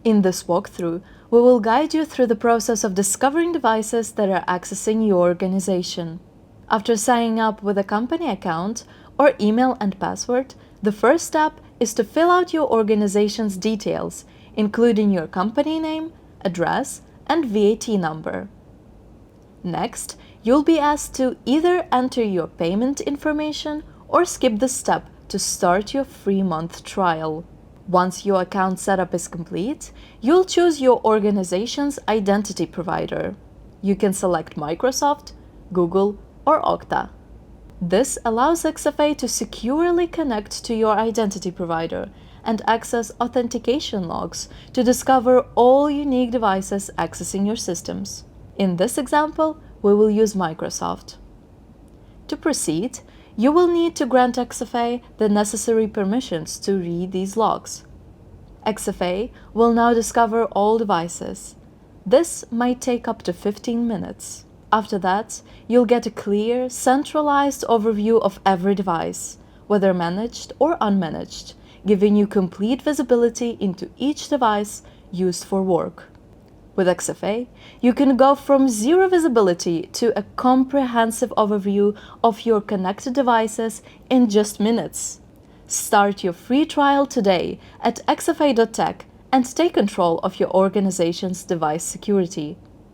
In this walkthrough, we will guide you through the process of discovering devices that are accessing your organization. After signing up with a company account or email and password, the first step is to fill out your organization's details, including your company name, address, and VAT number. Next, you'll be asked to either enter your payment information or skip the step to start your free month trial. Once your account setup is complete, you'll choose your organization's identity provider. You can select Microsoft, Google, or Okta. This allows XFA to securely connect to your identity provider and access authentication logs to discover all unique devices accessing your systems. In this example, we will use Microsoft. To proceed, you will need to grant XFA the necessary permissions to read these logs. XFA will now discover all devices. This might take up to 15 minutes. After that, you'll get a clear, centralized overview of every device, whether managed or unmanaged, giving you complete visibility into each device used for work. With XFA, you can go from zero visibility to a comprehensive overview of your connected devices in just minutes. Start your free trial today at xfa.tech and take control of your organization's device security.